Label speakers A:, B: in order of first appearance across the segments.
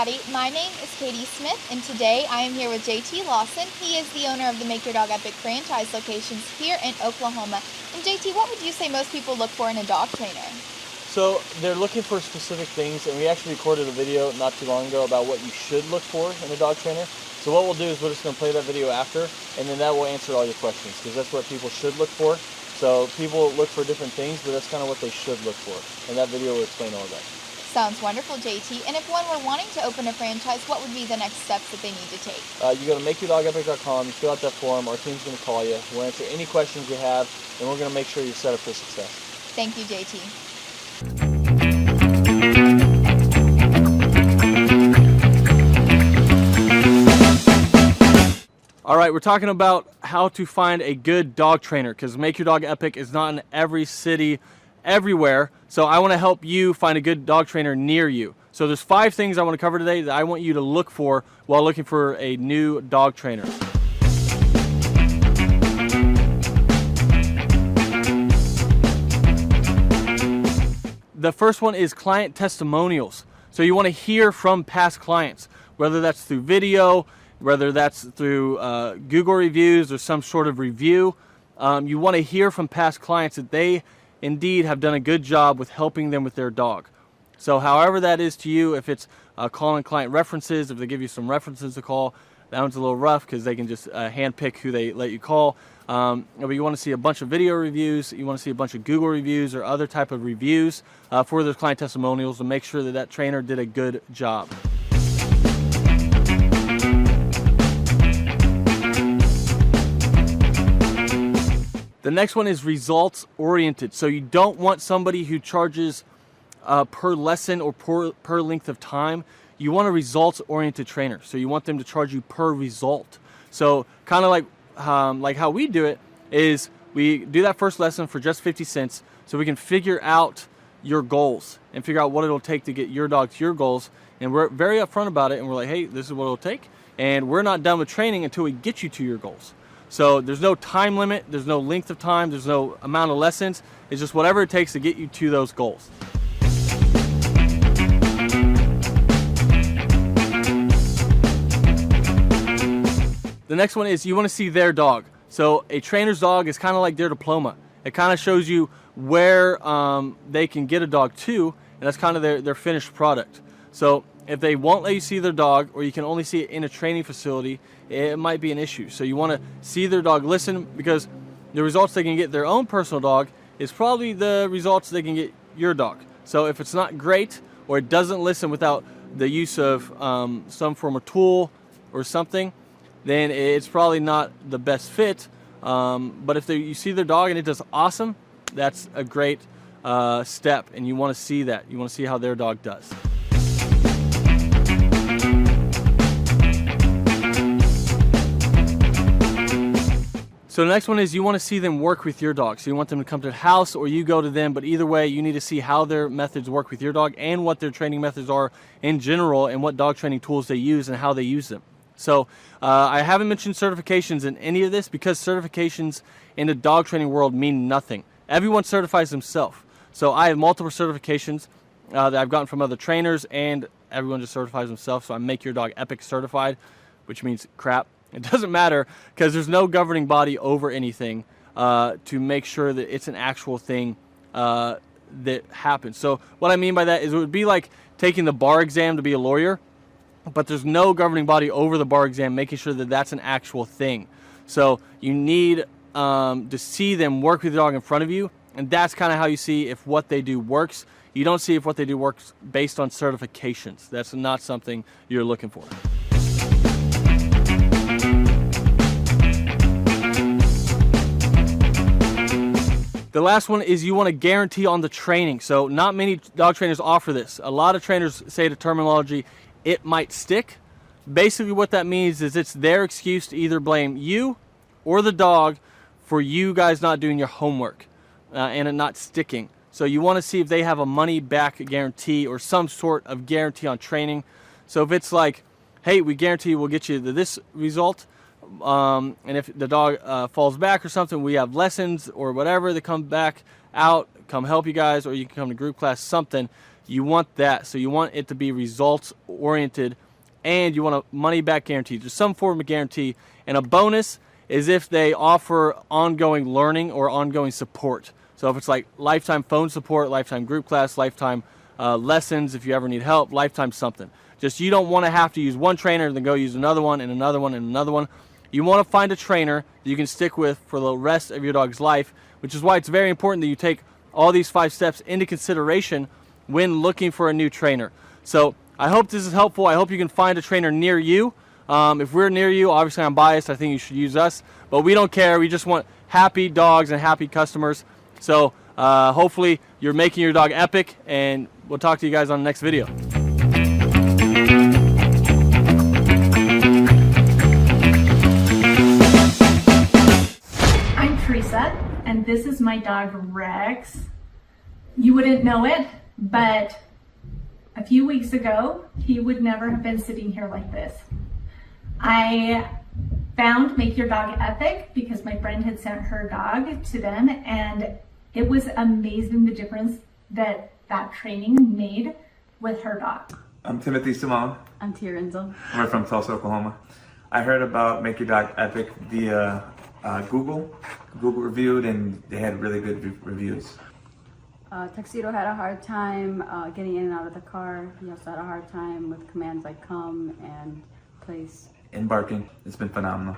A: Patty. My name is Katie Smith, and today I am here with JT Lawson. He is the owner of the Make Your Dog Epic franchise locations here in Oklahoma. And JT, what would you say most people look for in a dog trainer?
B: So they're looking for specific things, and we actually recorded a video not too long ago about what you should look for in a dog trainer. So what we'll do is we're just going to play that video after, and then that will answer all your questions, because that's what people should look for. So people look for different things, but that's kind of what they should look for, and that video will explain all of that.
A: Sounds wonderful, JT. And if one were wanting to open a franchise, what would be the next steps that they need to take?
B: You go to makeyourdogepic.com, you fill out that form, our team's going to call you, we'll answer any questions you have, and we're going to make sure you're set up for success.
A: Thank you, JT.
B: All right, we're talking about how to find a good dog trainer, because Make Your Dog Epic is not in every city, everywhere. So I want to help you find a good dog trainer near you. So there's 5 things I want to cover today that I want you to look for while looking for a new dog trainer. The first one is client testimonials. So you want to hear from past clients, whether that's through video, whether that's through Google reviews or some sort of review. You want to hear from past clients that they indeed have done a good job with helping them with their dog. So however that is to you, if it's calling client references, if they give you some references to call, that one's a little rough because they can just handpick who they let you call. But you want to see a bunch of video reviews, you want to see a bunch of Google reviews or other type of reviews for those client testimonials to make sure that that trainer did a good job. The next one is results oriented. So you don't want somebody who charges per lesson or per length of time. You want a results oriented trainer. So you want them to charge you per result. So kind of like how we do it is we do that first lesson for just 50 cents so we can figure out your goals and figure out what it'll take to get your dog to your goals. And we're very upfront about it, and we're like, hey, this is what it'll take. And we're not done with training until we get you to your goals. So there's no time limit, there's no length of time, there's no amount of lessons. It's just whatever it takes to get you to those goals. The next one is you want to see their dog. So a trainer's dog is kind of like their diploma. It kind of shows you where they can get a dog to, and that's kind of their finished product. So if they won't let you see their dog, or you can only see it in a training facility, it might be an issue. So you want to see their dog listen, because the results they can get their own personal dog is probably the results they can get your dog. So if it's not great, or it doesn't listen without the use of some form of tool or something, then it's probably not the best fit. But if you see their dog and it does awesome, that's a great step, and you want to see that. You want to see how their dog does. So the next one is you want to see them work with your dog. So you want them to come to the house or you go to them, but either way you need to see how their methods work with your dog and what their training methods are in general and what dog training tools they use and how they use them. So I haven't mentioned certifications in any of this because certifications in the dog training world mean nothing. Everyone certifies themselves. So I have multiple certifications that I've gotten from other trainers, and everyone just certifies themselves. So I Make Your Dog Epic certified, which means crap. It doesn't matter because there's no governing body over anything to make sure that it's an actual thing that happens. So what I mean by that is it would be like taking the bar exam to be a lawyer, but there's no governing body over the bar exam making sure that that's an actual thing. So you need to see them work with the dog in front of you, and that's kind of how you see if what they do works. You don't see if what they do works based on certifications. That's not something you're looking for. The last one is you want to guarantee on the training. So not many dog trainers offer this. A lot of trainers say the terminology, it might stick. Basically what that means is it's their excuse to either blame you or the dog for you guys not doing your homework and it not sticking. So you want to see if they have a money back guarantee or some sort of guarantee on training. So if it's like, hey, we guarantee we'll get you to this result, and if the dog falls back or something, we have lessons or whatever that come back out, come help you guys, or you can come to group class, something You want that. So you want it to be results oriented, and you want a money back guarantee, just some form of guarantee. And a bonus is if they offer ongoing learning or ongoing support. So if it's like lifetime phone support, lifetime group class, lifetime lessons, if you ever need help, lifetime something. Just you don't want to have to use one trainer and then go use another one and another one and another one. You want to find a trainer that you can stick with for the rest of your dog's life, which is why it's very important that you take all these 5 steps into consideration when looking for a new trainer. So I hope this is helpful. I hope you can find a trainer near you. If we're near you, obviously I'm biased, I think you should use us, but we don't care. We just want happy dogs and happy customers. So hopefully you're making your dog epic, and we'll talk to you guys on the next video.
C: I'm Teresa, and this is my dog Rex. You wouldn't know it, but a few weeks ago, he would never have been sitting here like this. I found Make Your Dog Epic because my friend had sent her dog to them, and it was amazing the difference that training made with her dog.
D: I'm Timothy Simone.
E: I'm Tia Renzel.
D: We're from Tulsa, Oklahoma. I heard about Make Your Dog Epic via Google reviewed, and they had really good reviews.
E: Tuxedo had a hard time getting in and out of the car. He also had a hard time with commands like come and place.
D: And barking, it's been phenomenal.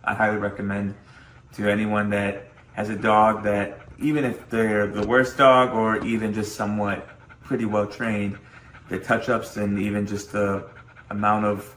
D: I highly recommend to anyone that has a dog that, even if they're the worst dog or even just somewhat pretty well trained, the touch-ups and even just the amount of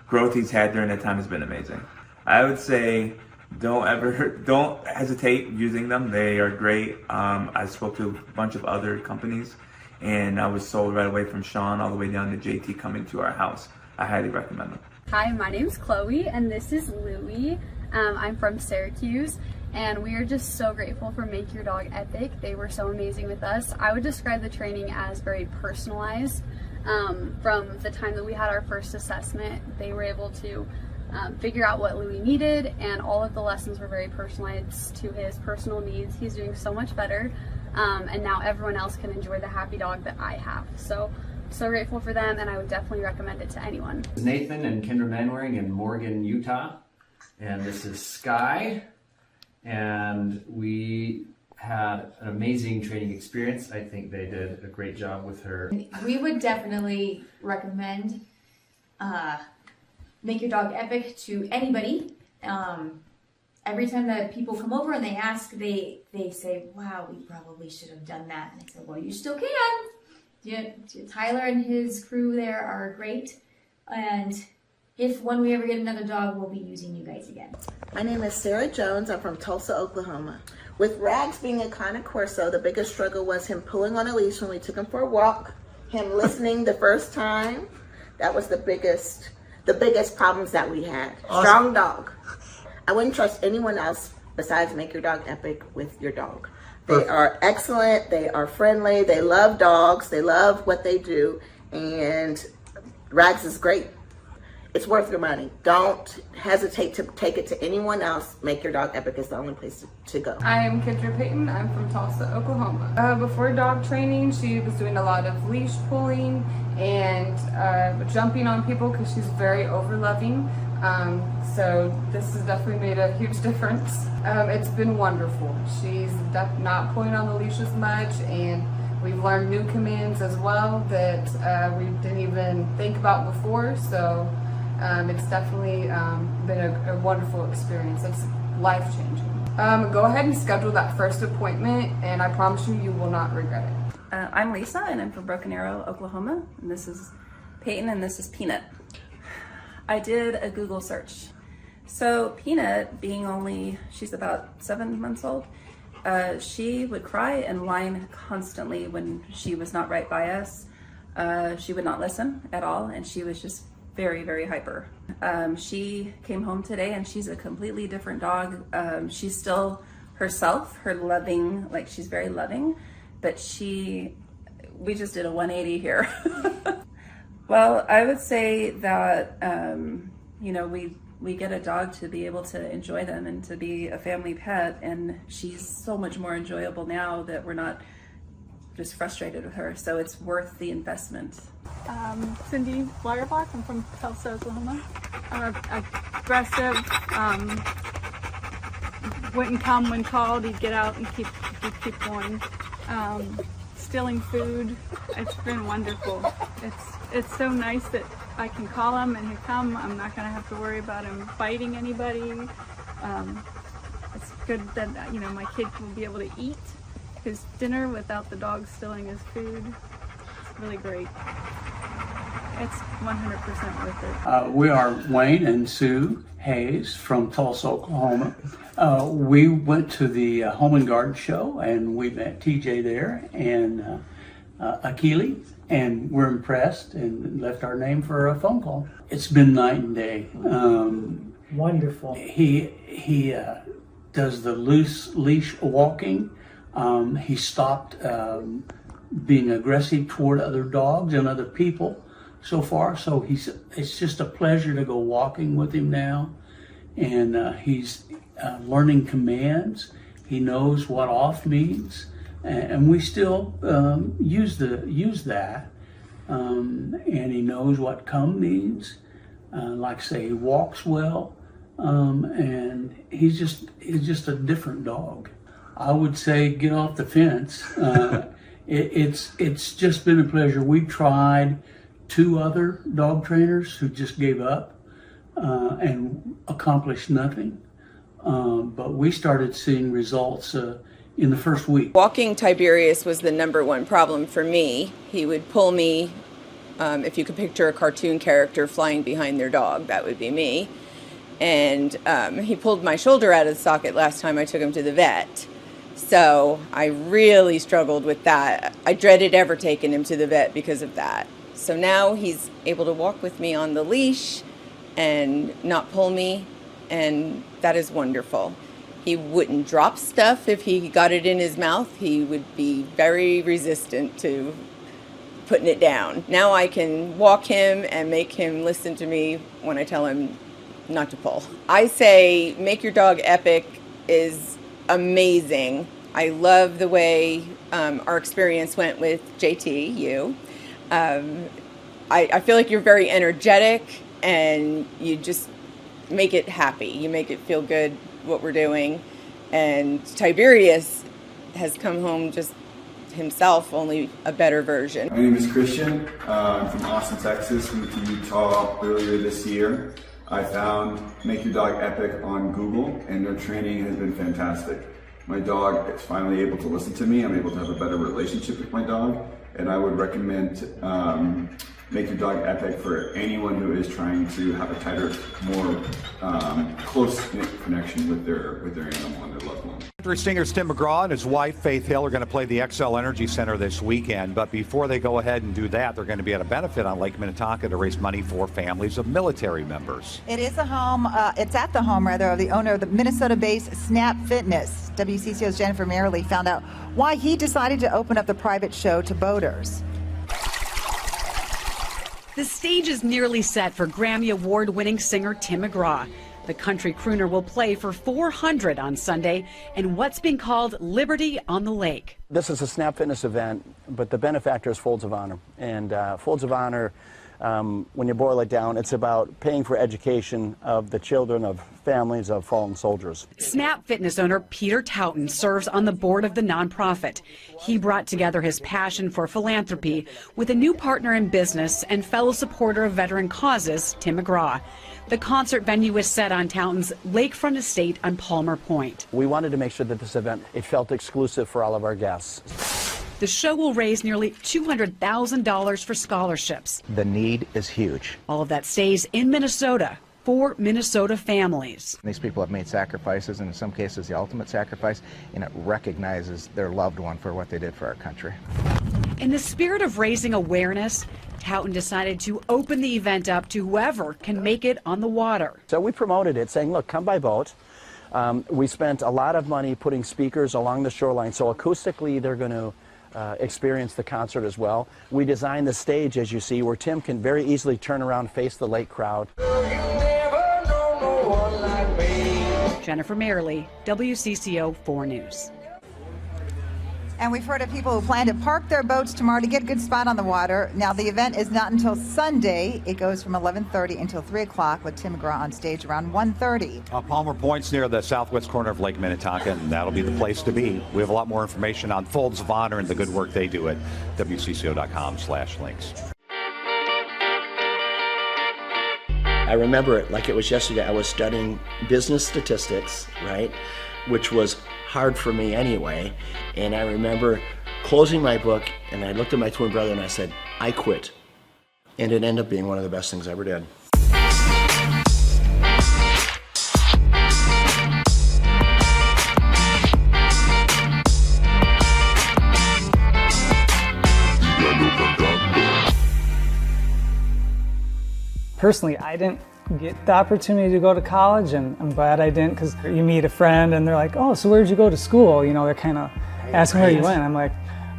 D: growth he's had during that time has been amazing. I would say don't hesitate using them. They are great. I spoke to a bunch of other companies, and I was sold right away from Sean all the way down to JT coming to our house. I highly recommend them.
F: Hi, my name's Chloe, and this is Louie. I'm from Syracuse, and we are just so grateful for Make Your Dog Epic. They were so amazing with us. I would describe the training as very personalized. From the time that we had our first assessment, they were able to figure out what Louie needed, and all of the lessons were very personalized to his personal needs. He's doing so much better, and now everyone else can enjoy the happy dog that I have. So grateful for them, and I would definitely recommend it to anyone.
G: This is Nathan and Kendra Manwaring in Morgan, Utah, and this is Sky, and we had an amazing training experience. I think they did a great job with her.
H: We would definitely recommend Make Your Dog Epic to anybody. Every time that people come over and they ask, they say, wow, we probably should have done that. And I said, well, you still can. Tyler and his crew there are great. And when we ever get another dog, we'll be using you guys again.
I: My name is Sarah Jones. I'm from Tulsa, Oklahoma. With Rags being a Cane Corso, the biggest struggle was him pulling on a leash when we took him for a walk, him listening the first time. That was the biggest problems that we had. Awesome. Strong dog. I wouldn't trust anyone else besides Make Your Dog Epic with your dog. They are excellent, they are friendly, they love dogs, they love what they do, and Rags is great. It's worth your money. Don't hesitate to take it to anyone else. Make Your Dog Epic is the only place to go.
J: I'm Kendra Payton. I'm from Tulsa, Oklahoma. Before dog training, she was doing a lot of leash pulling and jumping on people because she's very over-loving. So this has definitely made a huge difference. It's been wonderful. She's not pulling on the leash as much, and we've learned new commands as well that we didn't even think about before. So it's definitely been a wonderful experience. It's life-changing. Go ahead and schedule that first appointment, and I promise you will not regret it.
K: I'm Lisa, and I'm from Broken Arrow, Oklahoma. And this is Peyton, and this is Peanut. I did a Google search. So Peanut, she's about 7 months old, she would cry and whine constantly when she was not right by us. She would not listen at all, and she was just very, very hyper. She came home today, and she's a completely different dog. She's still herself, she's very loving, but we just did a 180 here. Well, I would say that, we get a dog to be able to enjoy them and to be a family pet, and she's so much more enjoyable now that we're not just frustrated with her. So it's worth the investment.
L: Cindy Flyerbox. I'm from Tulsa, Oklahoma. Aggressive, wouldn't come when called. He'd get out and keep going. Stealing food. It's been wonderful. It's so nice that I can call him and he'll come. I'm not going to have to worry about him biting anybody. It's good that my kid will be able to eat his dinner without the dog stealing his food. It's really great. It's 100% worth it.
M: We are Wayne and Sue Hayes from Tulsa, Oklahoma. We went to the Home and Garden Show and we met TJ there and Akili, and we're impressed and left our name for a phone call. It's been night and day.
N: Wonderful.
M: He does the loose leash walking. He stopped being aggressive toward other dogs and other people so far. So it's just a pleasure to go walking with him now. And he's learning commands. He knows what off means. And we still use that. And he knows what come means. Like say, he walks well. And he's just a different dog. I would say get off the fence. It's just been a pleasure. We tried 2 other dog trainers who just gave up and accomplished nothing. But we started seeing results in the first week.
O: Walking Tiberius was the #1 problem for me. He would pull me, if you could picture a cartoon character flying behind their dog, that would be me. And he pulled my shoulder out of the socket last time I took him to the vet. So I really struggled with that. I dreaded ever taking him to the vet because of that. So now he's able to walk with me on the leash and not pull me, and that is wonderful. He wouldn't drop stuff if he got it in his mouth. He would be very resistant to putting it down. Now I can walk him and make him listen to me when I tell him not to pull. I say make your dog epic is amazing. I love the way our experience went with JT, you. I feel like you're very energetic and you just make it happy. You make it feel good what we're doing. And Tiberius has come home just himself, only a better version.
P: My name is Christian. I'm from Austin, Texas. Moved to Utah earlier this year. I found Make Your Dog Epic on Google, and their training has been fantastic. My dog is finally able to listen to me. I'm able to have a better relationship with my dog, and I would recommend Make Your Dog Epic for anyone who is trying to have a tighter, more close-knit connection with their animal and their loved one.
Q: Country singer Tim McGraw and his wife Faith Hill are going to play the XL Energy Center this weekend, but before they go ahead and do that, they're going to be at a benefit on Lake Minnetonka to raise money for families of military members.
R: It is a home, it's at the home rather of the owner of the Minnesota-based Snap Fitness. WCCO's Jennifer Merrily found out why he decided to open up the private show to boaters.
S: The stage is nearly set for Grammy Award-winning singer Tim McGraw. The country crooner will play for 400 on Sunday in what's being called Liberty on the Lake.
T: This is a Snap Fitness event, but the benefactor is Folds of Honor. And Folds of Honor, when you boil it down, it's about paying for education of the children of families of fallen soldiers.
S: Snap Fitness owner Peter Touton serves on the board of the nonprofit. He brought together his passion for philanthropy with a new partner in business and fellow supporter of veteran causes, Tim McGraw. The concert venue is set on Touton's lakefront estate on Palmer Point.
T: We wanted to make sure that this event, it felt exclusive for all of our guests.
S: The show will raise nearly $200,000 for scholarships.
U: The need is huge.
S: All of that stays in Minnesota for Minnesota families.
U: These people have made sacrifices, and in some cases the ultimate sacrifice, and it recognizes their loved one for what they did for our country.
S: In the spirit of raising awareness, Touton decided to open the event up to whoever can make it on the water.
T: So we promoted it saying, look, come by boat. We spent a lot of money putting speakers along the shoreline, so acoustically they're going to experience the concert as well. We designed the stage, as you see, where Tim can very easily turn around, face the lake crowd.
S: Jennifer Merrily, WCCO 4 News.
R: And we've heard of people who plan to park their boats tomorrow to get a good spot on the water. Now, the event is not until Sunday. It goes from 11:30 until 3 o'clock with Tim McGraw on stage around 1:30.
Q: Palmer Point's near the southwest corner of Lake Minnetonka, and that'll be the place to be. We have a lot more information on Folds of Honor and the good work they do at WCCO.com/links.
A: I remember it like it was yesterday. I was studying business statistics, right, which was hard for me anyway. And I remember closing my book, and I looked at my twin brother and I said, I quit. And it ended up being one of the best things I ever did.
V: Personally, I didn't get the opportunity to go to college, and I'm glad I didn't, because you meet a friend and they're like, oh, so where'd you go to school? You know, they're kind of asking where you went. I'm like,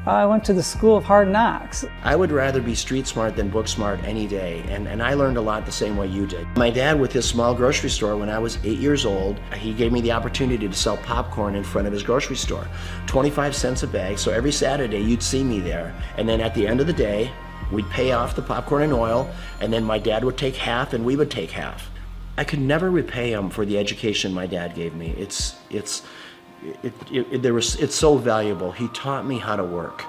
V: I went to the School of Hard Knocks.
A: I would rather be street smart than book smart any day, and I learned a lot the same way you did. My dad, with his small grocery store, when I was 8 years old, he gave me the opportunity to sell popcorn in front of his grocery store. 25 cents a bag, so every Saturday you'd see me there. And then at the end of the day, we'd pay off the popcorn and oil, and then my dad would take half and we would take half. I could never repay him for the education my dad gave me. It's so valuable. He taught me how to work.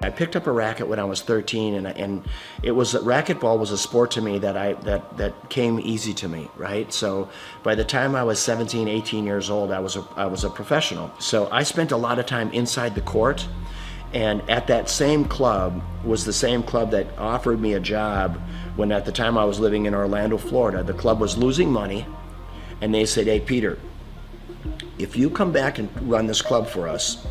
A: I picked up a racket when I was 13, and it was racquetball was a sport to me that came easy to me, right? So by the time I was 17, 18 years old, I was a professional. So I spent a lot of time inside the court. And at that same club was the same club that offered me a job when at the time I was living in Orlando, Florida. The club was losing money, and they said, hey, Peter, if you come back and run this club for us,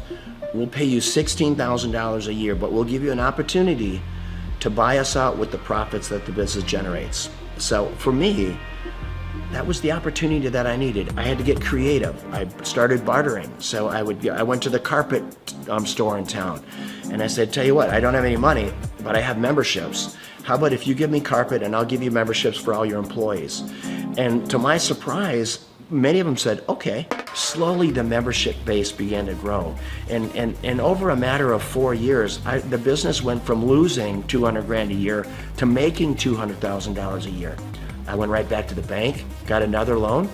A: we'll pay you $16,000 a year, but we'll give you an opportunity to buy us out with the profits that the business generates. So for me, that was the opportunity that I needed. I had to get creative. I started bartering. So I went to the carpet store in town, and I said, tell you what, I don't have any money, but I have memberships. How about if you give me carpet and I'll give you memberships for all your employees? And to my surprise, many of them said, okay. Slowly the membership base began to grow. And over a matter of 4 years, the business went from losing $200,000 a year to making $200,000 a year. I went right back to the bank, got another loan,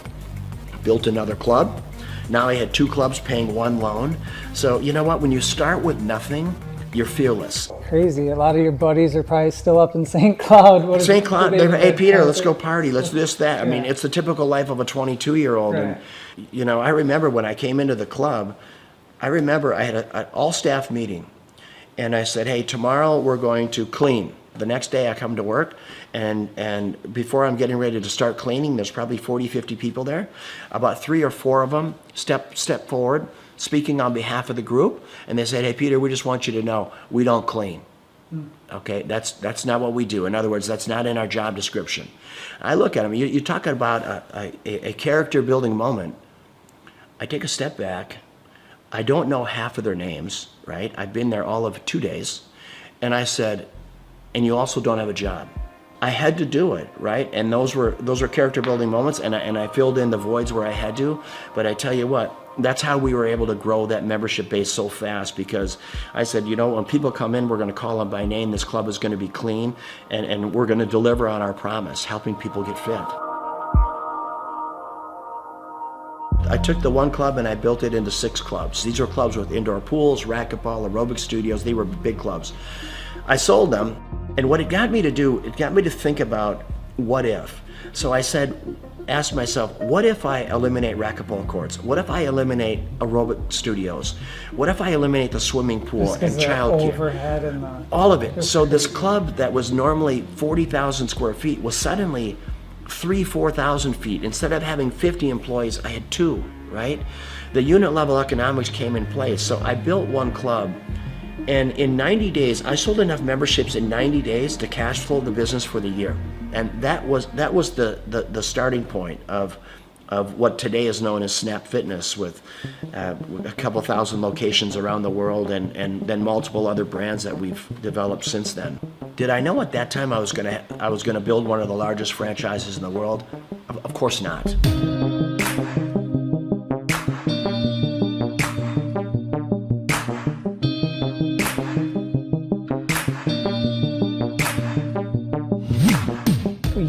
A: built another club. Now I had 2 clubs paying 1 loan. So you know what, when you start with nothing, you're fearless.
V: Crazy, a lot of your buddies are probably still up in St. Cloud.
A: St. Cloud, hey Peter, let's go party, let's do this, that. I mean, it's the typical life of a 22-year-old.
V: Right.
A: And you know, I remember when I came into the club, I had an all-staff meeting. And I said, hey, tomorrow we're going to clean. The next day I come to work, and before I'm getting ready to start cleaning, there's probably 40, 50 people there. About 3 or 4 of them step forward, speaking on behalf of the group, and they said, hey, Peter, we just want you to know, we don't clean. Okay, that's not what we do. In other words, that's not in our job description. I look at them, you're talking about a character building moment. I take a step back. I don't know half of their names, right? I've been there all of 2 days. And I said, and you also don't have a job. I had to do it, right? And those were character building moments, and I filled in the voids where I had to. But I tell you what, that's how we were able to grow that membership base so fast, because I said, you know, when people come in, we're going to call them by name. This club is going to be clean, and we're going to deliver on our promise, helping people get fit. I took the one club and I built it into 6 clubs. These were clubs with indoor pools, racquetball, aerobic studios. They were big clubs. I sold them, and what it got me to do, it got me to think about what if. So I asked myself, what if I eliminate racquetball courts? What if I eliminate aerobic studios? What if I eliminate the swimming pool and childcare?
V: Overhead and
A: all of it. So this club that was normally 40,000 square feet was suddenly 4,000 feet. Instead of having 50 employees, I had 2, right? The unit level economics came in place. So I built one club, and in 90 days, I sold enough memberships in 90 days to cash flow the business for the year. And that was the starting point of what today is known as Snap Fitness, with a couple thousand locations around the world, and then multiple other brands that we've developed since then. Did I know at that time I was gonna build one of the largest franchises in the world? Of course not.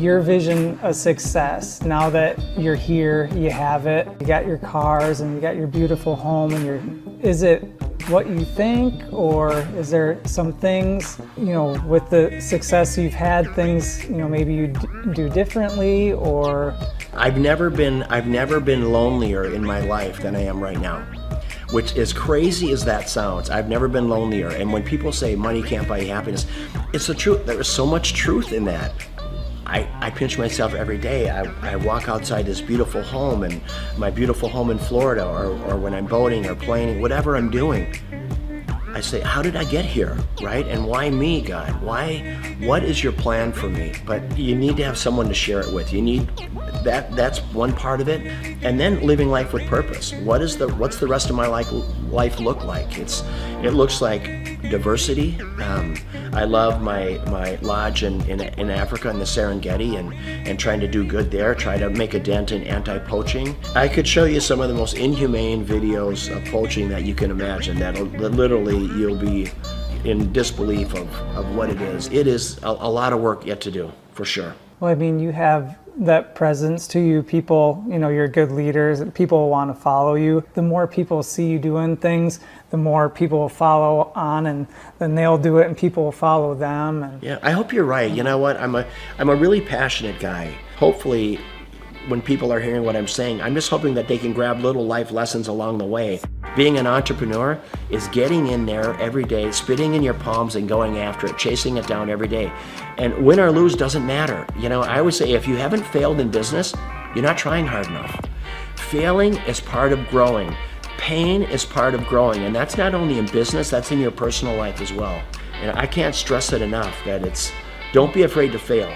V: your vision of success, now that you're here, you have it, you got your cars and you got your beautiful home, and is it what you think, or is there some things, with the success you've had, things, maybe you do differently, or?
A: I've never been lonelier in my life than I am right now. Which, as crazy as that sounds, I've never been lonelier. And when people say money can't buy happiness, it's the truth. There is so much truth in that. I pinch myself every day. I walk outside this beautiful home, and my beautiful home in Florida, or when I'm boating or planing, whatever I'm doing, I say, how did I get here, right? And why me, God? What is your plan for me? But you need to have someone to share it with. You need that's one part of it. And then living life with purpose. What's the rest of my life look like? It looks like diversity. I love my lodge in Africa in the Serengeti, and trying to do good there, try to make a dent in anti-poaching. I could show you some of the most inhumane videos of poaching that you can imagine, that literally you'll be in disbelief of what it is. It is a lot of work yet to do, for sure.
V: Well, I mean, you have that presence to you. People, you're good leaders. People want to follow you. The more people see you doing things, the more people will follow on, and then they'll do it and people will follow them. And
A: yeah, I hope you're right. You know what? I'm a really passionate guy. Hopefully, when people are hearing what I'm saying, I'm just hoping that they can grab little life lessons along the way. Being an entrepreneur is getting in there every day, spitting in your palms and going after it, chasing it down every day. And win or lose doesn't matter. I always say, if you haven't failed in business, you're not trying hard enough. Failing is part of growing. Pain is part of growing. And that's not only in business, that's in your personal life as well. And I can't stress it enough that don't be afraid to fail.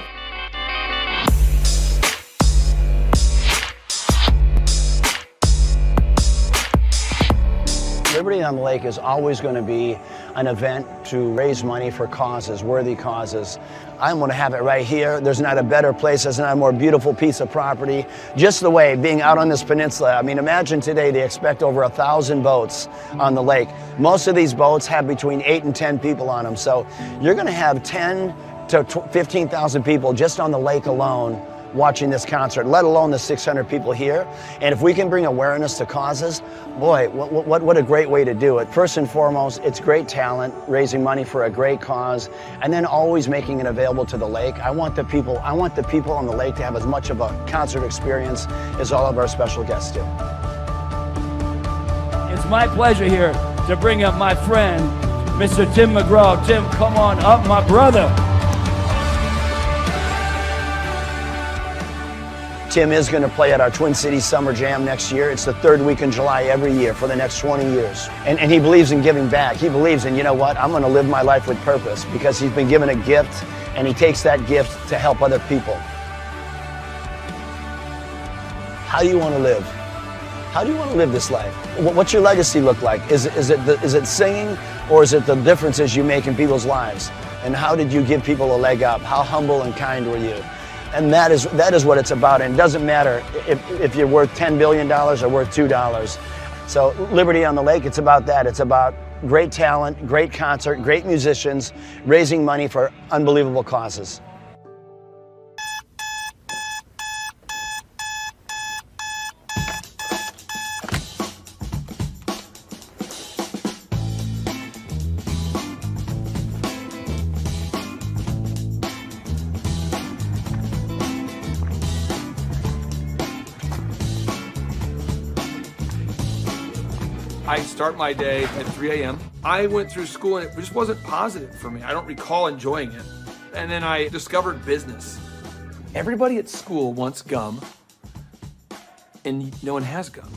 T: Liberty on the Lake is always going to be an event to raise money for causes, worthy causes. I'm going to have it right here. There's not a better place. There's not a more beautiful piece of property. Just the way, being out on this peninsula. I mean, imagine today they expect over 1,000 boats on the lake. Most of these boats have between 8 and 10 people on them. So you're going to have 10 to 15,000 people just on the lake alone watching this concert, let alone the 600 people here. And if we can bring awareness to causes, boy, what a great way to do it. First and foremost, it's great talent, raising money for a great cause, and then always making it available to the lake. I want the people on the lake to have as much of a concert experience as all of our special guests do.
B: It's my pleasure here to bring up my friend, Mr. Tim McGraw. Tim, come on up, my brother.
T: Tim is going to play at our Twin Cities Summer Jam next year. It's the third week in July every year for the next 20 years. And he believes in giving back. He believes in, I'm going to live my life with purpose, because he's been given a gift and he takes that gift to help other people. How do you want to live? How do you want to live this life? What's your legacy look like? Is it singing, or is it the differences you make in people's lives? And how did you give people a leg up? How humble and kind were you? And that is what it's about. And it doesn't matter if you're worth $10 billion or worth $2. So Liberty on the Lake, it's about that. It's about great talent, great concert, great musicians, raising money for unbelievable causes.
C: I start my day at 3 a.m. I went through school and it just wasn't positive for me. I don't recall enjoying it. And then I discovered business. Everybody at school wants gum, and no one has gum.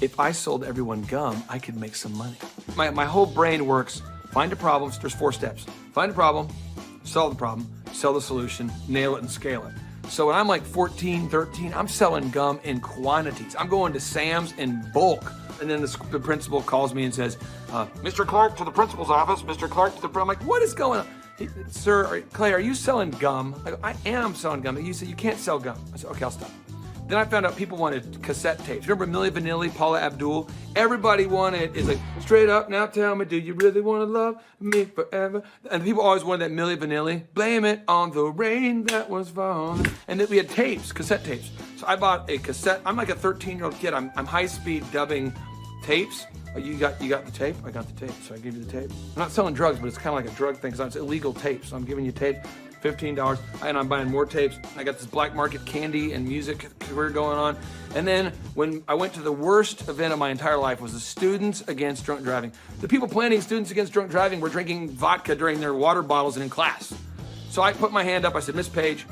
C: If I sold everyone gum, I could make some money. My whole brain works, find a problem, there's 4 steps. Find a problem, solve the problem, sell the solution, nail it and scale it. So when I'm like 14, 13, I'm selling gum in quantities. I'm going to Sam's in bulk. And then the principal calls me and says, Mr. Clark to the principal's office, Mr. Clark to the, I'm like, what is going on? Sir, Clay, are you selling gum? I am selling gum. You said you can't sell gum. I said, okay, I'll stop. Then I found out people wanted cassette tapes. Remember Milli Vanilli, Paula Abdul? Everybody wanted, it's like, straight up, now tell me, do you really want to love me forever? And people always wanted that Milli Vanilli. Blame it on the rain that was falling. And then we had tapes, cassette tapes. So I bought a cassette. I'm like a 13-year-old kid. I'm high-speed dubbing tapes. Oh, you got the tape? I got the tape, so I give you the tape. I'm not selling drugs, but it's kind of like a drug thing, because it's illegal tapes. So I'm giving you tape, $15, and I'm buying more tapes. I got this black market candy and music career going on. And then when I went to the worst event of my entire life was the Students Against Drunk Driving. The people planning Students Against Drunk Driving were drinking vodka during their water bottles and in class. So I put my hand up, I said, Miss Page,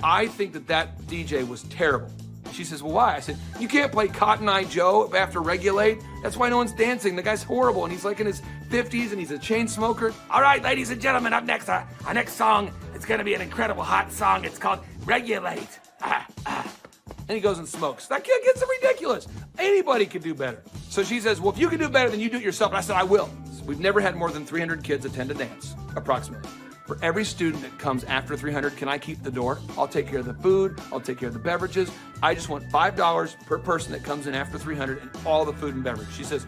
C: I think that DJ was terrible. She says, well, why? I said, you can't play Cotton Eye Joe after Regulate. That's why no one's dancing. The guy's horrible, and he's like in his 50s, and he's a chain smoker. All right, ladies and gentlemen, up next, our next song, it's going to be an incredible hot song. It's called Regulate. And he goes and smokes. That kid gets ridiculous. Anybody could do better. So she says, well, if you can do better, then you do it yourself. And I said, I will. So we've never had more than 300 kids attend a dance, approximately. For every student that comes after 300, can I keep the door? I'll take care of the food. I'll take care of the beverages. I just want $5 per person that comes in after 300 and all the food and beverage. She says,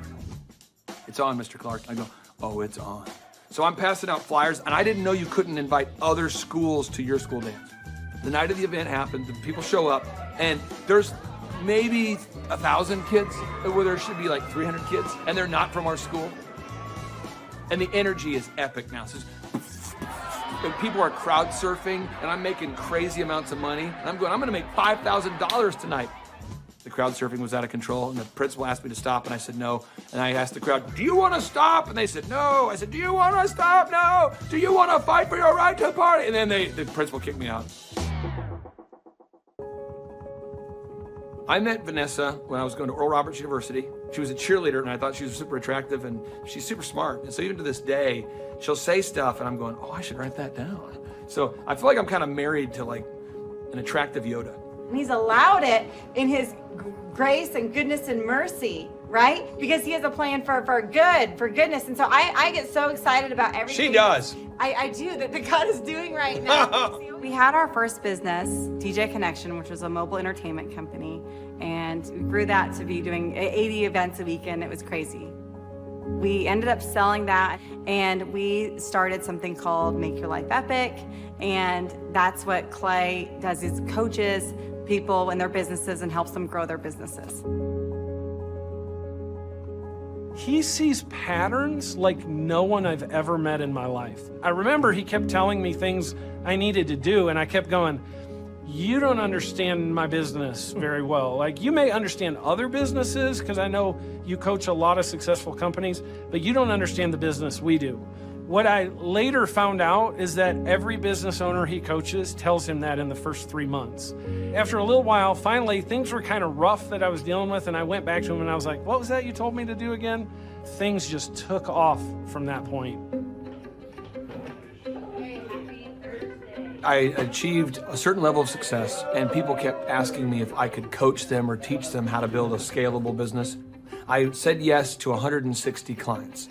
C: it's on, Mr. Clark. I go, oh, it's on. So I'm passing out flyers, and I didn't know you couldn't invite other schools to your school dance. The night of the event happened, the people show up, and there's maybe 1,000 kids, where there should be like 300 kids, and they're not from our school. And the energy is epic now. So and people are crowd surfing, and I'm making crazy amounts of money. And I'm gonna make $5,000 tonight. The crowd surfing was out of control, and the principal asked me to stop, and I said no. And I asked the crowd, do you want to stop? And they said no. I said, do you want to stop? No. Do you want to fight for your right to party? And then the principal kicked me out. I met Vanessa when I was going to Oral Roberts University. She was a cheerleader, and I thought she was super attractive, and she's super smart. And so even to this day, she'll say stuff, and I'm going, oh, I should write that down. So I feel like I'm kind of married to like an attractive Yoda.
D: He's allowed it in his grace and goodness and mercy, right? Because he has a plan for goodness. And so I get so excited about everything.
C: She does.
D: I do, that God is doing right now. We had our first business, DJ Connection, which was a mobile entertainment company. And we grew that to be doing 80 events a weekend. It was crazy. We ended up selling that, and we started something called Make Your Life Epic. And that's what Clay does, is coaches people in their businesses and helps them grow their businesses.
E: He sees patterns like no one I've ever met in my life. I remember he kept telling me things I needed to do, and I kept going, you don't understand my business very well. Like, you may understand other businesses, because I know you coach a lot of successful companies, but you don't understand the business we do. What I later found out is that every business owner he coaches tells him that in the first 3 months. After a little while, finally, things were kind of rough that I was dealing with, and I went back to him and I was like, what was that you told me to do again? Things just took off from that point.
C: I achieved a certain level of success, and people kept asking me if I could coach them or teach them how to build a scalable business. I said yes to 160 clients.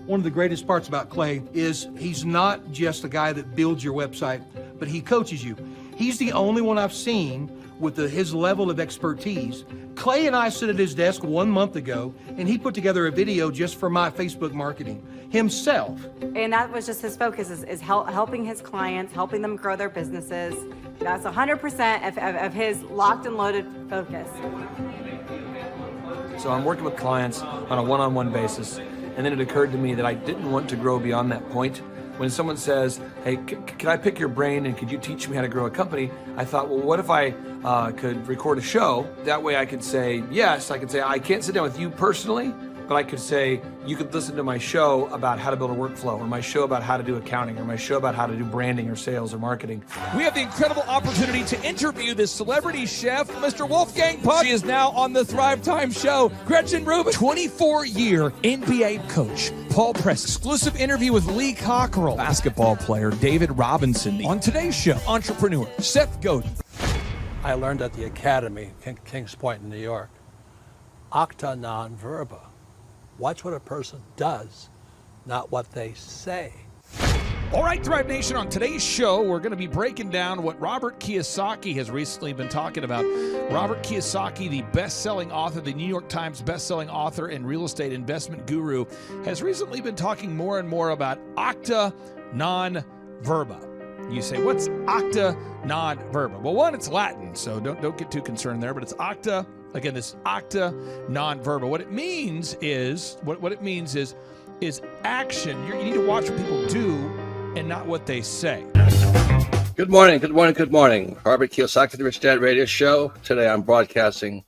W: One of the greatest parts about Clay is he's not just a guy that builds your website, but he coaches you. He's the only one I've seen with his level of expertise. Clay and I sit at his desk 1 month ago, and he put together a video just for my Facebook marketing himself.
D: And that was just his focus, is helping his clients, helping them grow their businesses. That's 100% of his locked and loaded focus.
C: So I'm working with clients on a one-on-one basis, and then it occurred to me that I didn't want to grow beyond that point. When someone says, hey, can I pick your brain and could you teach me how to grow a company? I thought, well, what if I could record a show? That way I could say, yes, I could say, I can't sit down with you personally, but I could say, you could listen to my show about how to build a workflow, or my show about how to do accounting, or my show about how to do branding or sales or marketing.
X: We have the incredible opportunity to interview this celebrity chef, Mr. Wolfgang Puck. She is now on the Thrive Time show. Gretchen Rubin, 24-year NBA coach. Paul Press, exclusive interview with Lee Cockrell. Basketball player David Robinson. On today's show, entrepreneur Seth Godin.
Y: I learned at the Academy, Kings Point in New York, acta non verba. Watch what a person does, not what they say.
X: All right, Thrive Nation, on today's show, we're going to be breaking down what Robert Kiyosaki has recently been talking about. Robert Kiyosaki, the best-selling author, the New York Times best-selling author and real estate investment guru, has recently been talking more and more about acta non verba. You say, what's acta non verba? Well, one, it's Latin, so don't get too concerned there, but it's acta. Again, this acta non verba. What it means is action. You need to watch what people do and not what they say.
F: Good morning, good morning, good morning. Robert Kiyosaki, the Rich Dad Radio Show. Today I'm broadcasting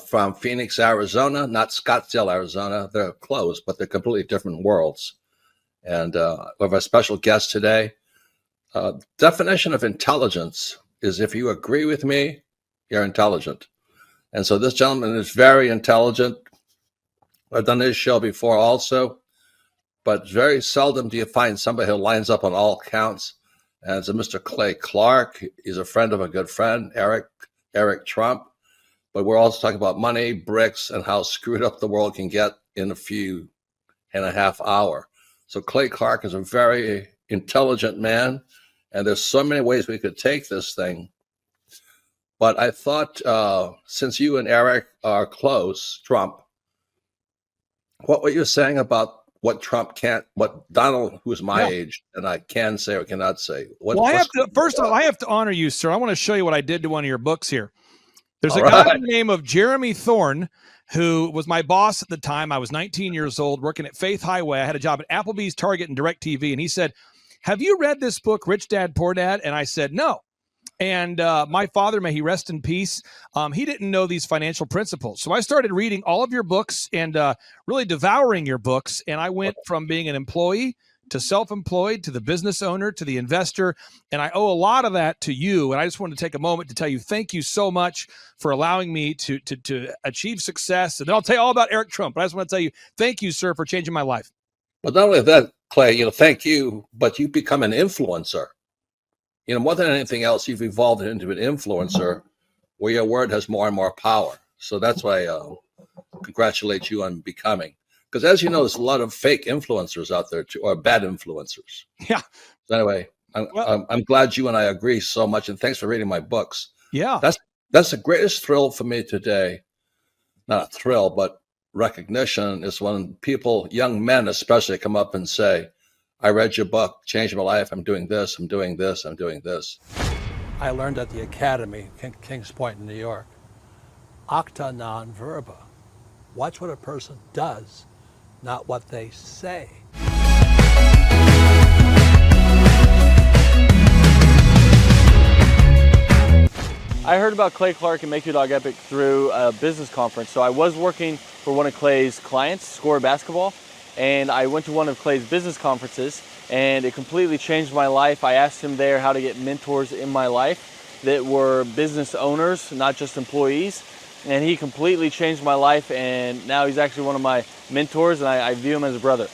F: from Phoenix, Arizona, not Scottsdale, Arizona. They're close, but they're completely different worlds. And we have a special guest today. Definition of intelligence is if you agree with me, you're intelligent. And so this gentleman is very intelligent. I've done this show before also, but very seldom do you find somebody who lines up on all counts. And it's a Mr. Clay Clark. He's a friend of a good friend, Eric Trump. But we're also talking about money, bricks, and how screwed up the world can get in a few and a half hour. So Clay Clark is a very intelligent man, and there's so many ways we could take this thing. But I thought, since you and Eric are close, Trump, what were you saying about what Trump can't, what Donald, who's my age, and I can say or cannot say?
X: First of all, I have to honor you, sir. I want to show you what I did to one of your books here. There's a guy by the name of Jeremy Thorne, who was my boss at the time. I was 19 years old, working at Faith Highway. I had a job at Applebee's, Target, and DirecTV. And he said, have you read this book, Rich Dad, Poor Dad? And I said, no. And my father, may he rest in peace, he didn't know these financial principles. So I started reading all of your books and really devouring your books. And I went from being an employee to self-employed to the business owner to the investor. And I owe a lot of that to you. And I just wanted to take a moment to tell you thank you so much for allowing me to achieve success. And then I'll tell you all about Eric Trump. But I just want to tell you, thank you, sir, for changing my life.
F: But not only that, Clay, thank you, but you become an influencer. More than anything else, you've evolved into an influencer where your word has more and more power. So that's why I congratulate you on becoming. Because as you know, there's a lot of fake influencers out there, too, or bad influencers.
X: Yeah.
F: So anyway, I'm glad you and I agree so much, and thanks for reading my books.
X: Yeah.
F: That's the greatest thrill for me today. Not a thrill, but recognition is when people, young men especially, come up and say, I read your book, changed my life. I'm doing this, I'm doing this, I'm doing this.
Y: I learned at the Academy, Kings Point in New York, acta non verba. Watch what a person does, not what they say.
G: I heard about Clay Clark and Make Your Dog Epic through a business conference. So I was working for one of Clay's clients, Score Basketball, and I went to one of Clay's business conferences, and it completely changed my life. I asked him there how to get mentors in my life that were business owners, not just employees, and he completely changed my life, and now he's actually one of my mentors, and I view him as a brother.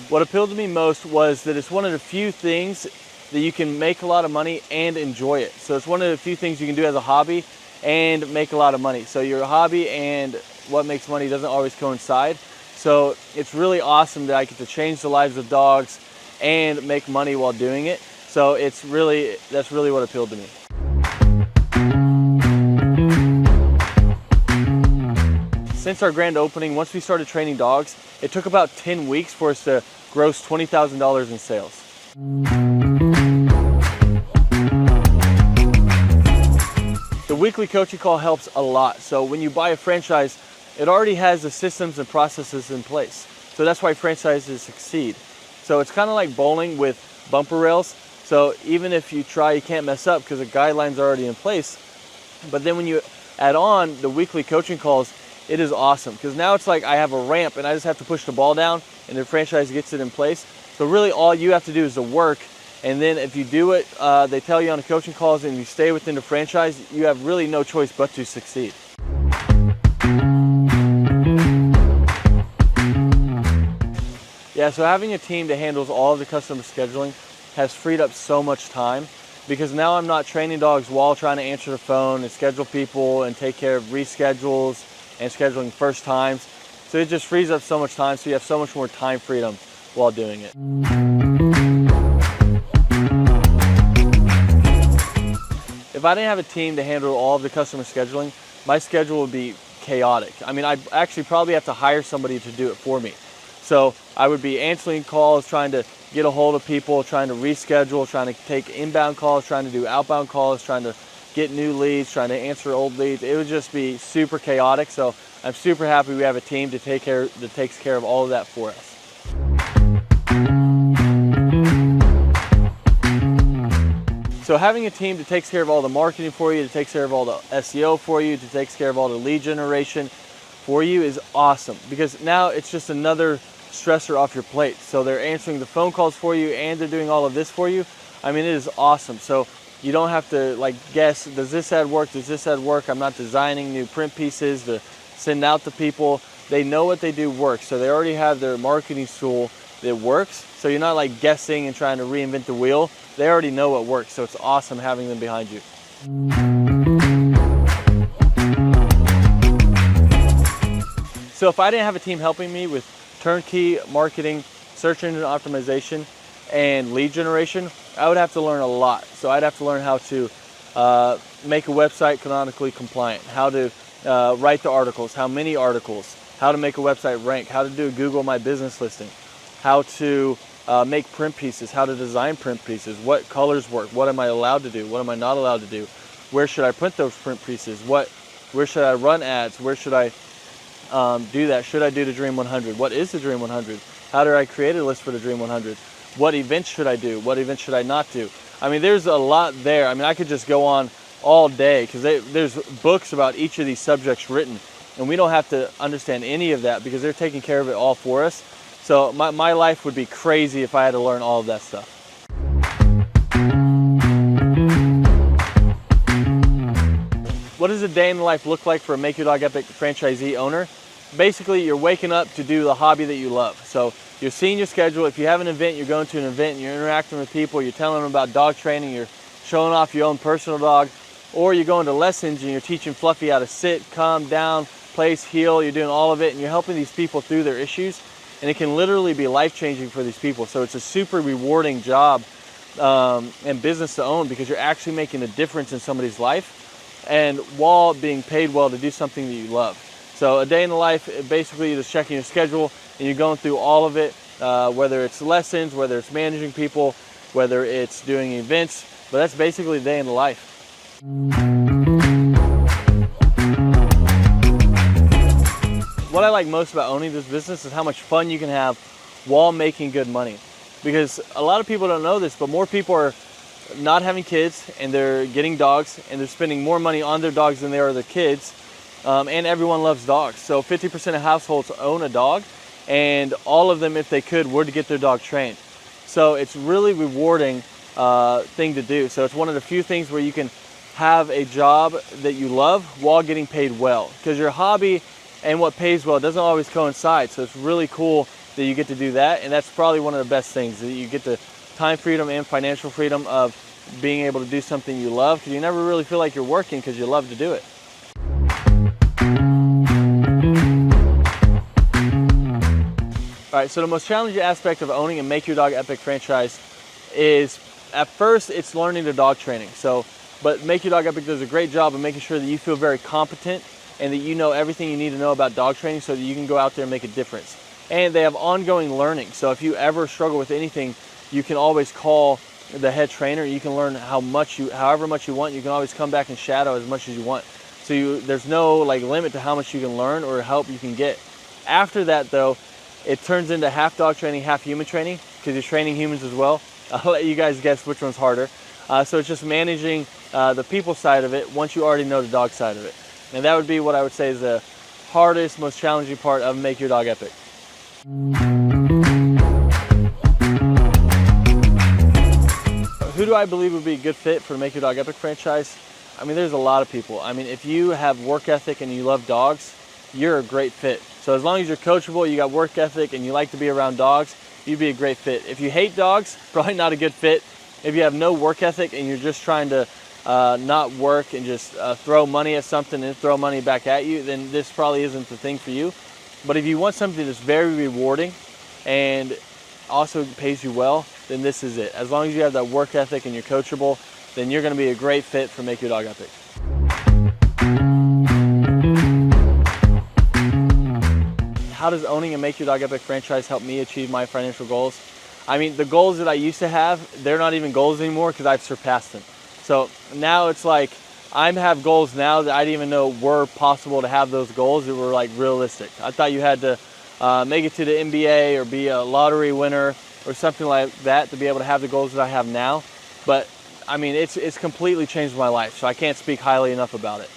G: What appealed to me most was that it's one of the few things that you can make a lot of money and enjoy it. So it's one of the few things you can do as a hobby and make a lot of money. So your hobby and what makes money doesn't always coincide. So it's really awesome that I get to change the lives of dogs and make money while doing it. So that's really what appealed to me. Since our grand opening, once we started training dogs, it took about 10 weeks for us to gross $20,000 in sales. The weekly coaching call helps a lot. So when you buy a franchise, it already has the systems and processes in place. So that's why franchises succeed. So it's kind of like bowling with bumper rails. So even if you try, you can't mess up because the guidelines are already in place. But then when you add on the weekly coaching calls, it is awesome because now it's like I have a ramp and I just have to push the ball down and the franchise gets it in place. So really all you have to do is the work. And then if you do it, they tell you on the coaching calls and you stay within the franchise, you have really no choice but to succeed. Yeah, so having a team that handles all of the customer scheduling has freed up so much time because now I'm not training dogs while trying to answer the phone and schedule people and take care of reschedules and scheduling first times. So it just frees up so much time, so you have so much more time freedom while doing it. If I didn't have a team to handle all of the customer scheduling, my schedule would be chaotic. I mean, I'd actually probably have to hire somebody to do it for me. So I would be answering calls, trying to get a hold of people, trying to reschedule, trying to take inbound calls, trying to do outbound calls, trying to get new leads, trying to answer old leads. It would just be super chaotic. So I'm super happy we have a team that takes care of all of that for us. So having a team that takes care of all the marketing for you, that takes care of all the SEO for you, that takes care of all the lead generation for you is awesome, because now it's just another stressor off your plate. So they're answering the phone calls for you and they're doing all of this for you. I mean, it is awesome. So you don't have to like guess, does this ad work? Does this ad work? I'm not designing new print pieces to send out to people. They know what they do works. So they already have their marketing tool that works. So you're not like guessing and trying to reinvent the wheel. They already know what works. So it's awesome having them behind you. So if I didn't have a team helping me with turnkey marketing, search engine optimization, and lead generation, I would have to learn a lot. So I'd have to learn how to make a website canonically compliant, how to write the articles, how many articles, how to make a website rank, how to do a Google My Business listing, how to make print pieces, how to design print pieces, what colors work, what am I allowed to do, what am I not allowed to do, where should I print those print pieces, where should I run ads, where should I do that, should I do the Dream 100, what is the Dream 100, how do I create a list for the Dream 100, what events should I do, what events should I not do. I mean, there's a lot there. I mean, I could just go on all day because there's books about each of these subjects written, and we don't have to understand any of that because they're taking care of it all for us. So my life would be crazy if I had to learn all of that stuff. What does a day in the life look like for a Make Your Dog Epic franchisee owner? Basically, you're waking up to do the hobby that you love. So you're seeing your schedule. If you have an event, you're going to an event and you're interacting with people, you're telling them about dog training, you're showing off your own personal dog, or you're going to lessons and you're teaching Fluffy how to sit, calm down, place, heel, you're doing all of it and you're helping these people through their issues. And it can literally be life-changing for these people. So it's a super rewarding job and business to own because you're actually making a difference in somebody's life and while being paid well to do something that you love. So a day in the life, basically you're just checking your schedule and you're going through all of it, whether it's lessons, whether it's managing people, whether it's doing events, but that's basically a day in the life. What I like most about owning this business is how much fun you can have while making good money. Because a lot of people don't know this, but more people are not having kids and they're getting dogs and they're spending more money on their dogs than they are their kids. And everyone loves dogs. So 50% of households own a dog, and all of them, if they could, were to get their dog trained. So it's really rewarding thing to do. So it's one of the few things where you can have a job that you love while getting paid well. Because your hobby and what pays well doesn't always coincide. So it's really cool that you get to do that. And that's probably one of the best things, that you get the time freedom and financial freedom of being able to do something you love, because you never really feel like you're working because you love to do it. All right, so the most challenging aspect of owning a Make Your Dog Epic franchise is, at first, it's learning the dog training. But Make Your Dog Epic does a great job of making sure that you feel very competent and that you know everything you need to know about dog training so that you can go out there and make a difference. And they have ongoing learning. So if you ever struggle with anything, you can always call the head trainer. You can learn however much you want. You can always come back and shadow as much as you want. So there's no limit to how much you can learn or help you can get. After that, though, it turns into half dog training, half human training, because you're training humans as well. I'll let you guys guess which one's harder. So it's just managing the people side of it once you already know the dog side of it. And that would be what I would say is the hardest, most challenging part of Make Your Dog Epic. Who do I believe would be a good fit for the Make Your Dog Epic franchise? I mean, there's a lot of people. I mean, if you have work ethic and you love dogs, you're a great fit. So as long as you're coachable, you got work ethic, and you like to be around dogs, you'd be a great fit. If you hate dogs, probably not a good fit. If you have no work ethic and you're just trying to not work and just throw money at something and throw money back at you, then this probably isn't the thing for you. But if you want something that's very rewarding and also pays you well, then this is it. As long as you have that work ethic and you're coachable, then you're going to be a great fit for Make Your Dog Epic. How does owning a Make Your Dog Epic franchise help me achieve my financial goals? I mean, the goals that I used to have, they're not even goals anymore because I've surpassed them. So now it's like I have goals now that I didn't even know were possible to have those goals that were like realistic. I thought you had to make it to the NBA or be a lottery winner or something like that to be able to have the goals that I have now. But I mean, it's completely changed my life, so I can't speak highly enough about it.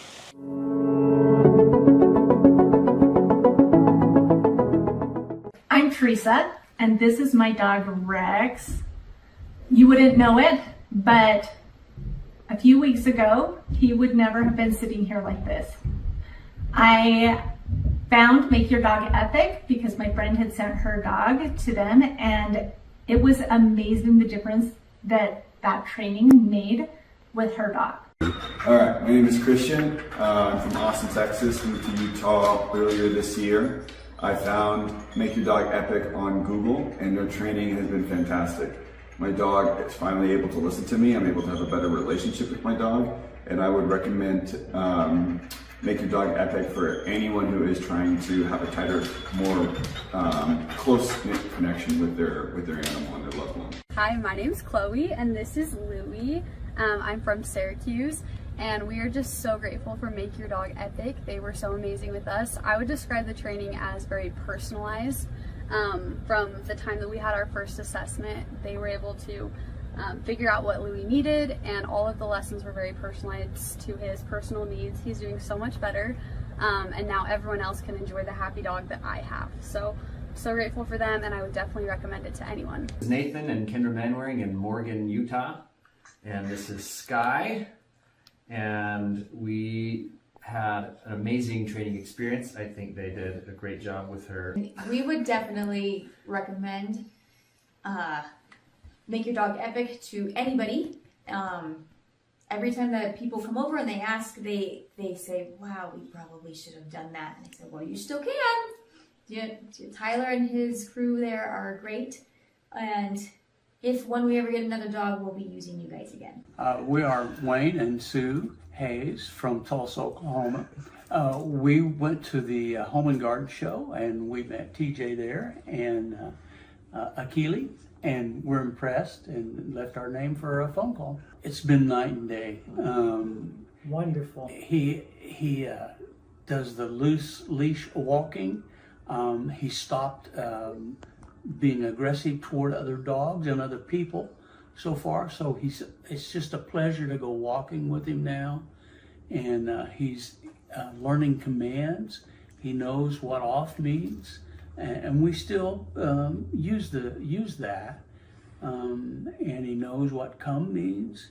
H: I'm Teresa, and this is my dog Rex. You wouldn't know it, but a few weeks ago, he would never have been sitting here like this. I found Make Your Dog Epic because my friend had sent her dog to them, and it was amazing the difference that training made with her dog.
P: All right, my name is Christian. I'm from Austin, Texas. Moved to Utah earlier this year. I found Make Your Dog Epic on Google, and their training has been fantastic. My dog is finally able to listen to me. I'm able to have a better relationship with my dog, and I would recommend Make Your Dog Epic for anyone who is trying to have a tighter, more close-knit connection with their animal and their loved one.
I: Hi, my name's Chloe, and this is Louie. I'm from Syracuse, and we are just so grateful for Make Your Dog Epic. They were so amazing with us. I would describe the training as very personalized. From the time that we had our first assessment, they were able to figure out what Louie needed, and all of the lessons were very personalized to his personal needs. He's doing so much better, and now everyone else can enjoy the happy dog that I have. So grateful for them, and I would definitely recommend it to anyone.
J: This is Nathan and Kendra Manwaring in Morgan, Utah, and this is Sky, and we had an amazing training experience. I think they did a great job with her.
K: We would definitely recommend Make Your Dog Epic to anybody. Every time that people come over and they ask, they say, wow, we probably should have done that. And I said, well, you still can. Tyler and his crew there are great. And if when we ever get another dog, we'll be using you guys again.
M: We are Wayne and Sue Hayes from Tulsa, Oklahoma. We went to the Home and Garden show, and we met TJ there and Akili, and we're impressed and left our name for a phone call. It's been night and day.
N: Wonderful.
M: He does the loose leash walking. He stopped being aggressive toward other dogs and other people so far. So it's just a pleasure to go walking with him now. And he's learning commands. He knows what off means. And we still use that. And he knows what come means.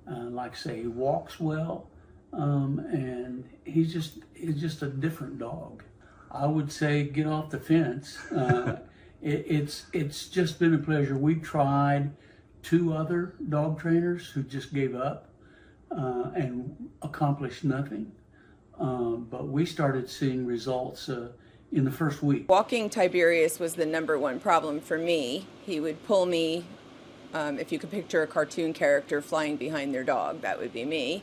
M: Like say, he walks well. And he's just a different dog. I would say get off the fence. It's just been a pleasure. We've tried 2 other dog trainers who just gave up and accomplished nothing. But we started seeing results in the first week.
O: Walking Tiberius was the #1 problem for me. He would pull me, if you could picture a cartoon character flying behind their dog, that would be me.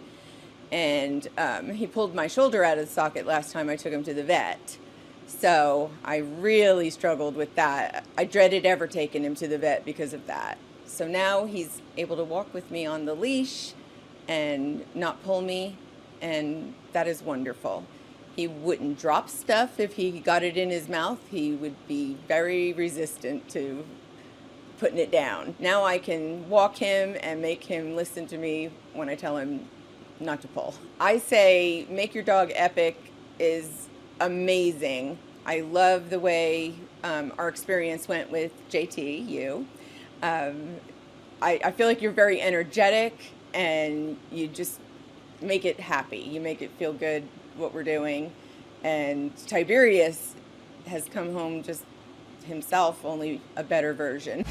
O: And he pulled my shoulder out of the socket last time I took him to the vet. So I really struggled with that. I dreaded ever taking him to the vet because of that. So now he's able to walk with me on the leash and not pull me, and that is wonderful. He wouldn't drop stuff if he got it in his mouth. He would be very resistant to putting it down. Now I can walk him and make him listen to me when I tell him not to pull. I say Make Your Dog Epic is amazing. I love the way our experience went with JT, you. I feel like you're very energetic and you just make it happy. You make it feel good what we're doing. And Tiberius has come home just himself, only a better version.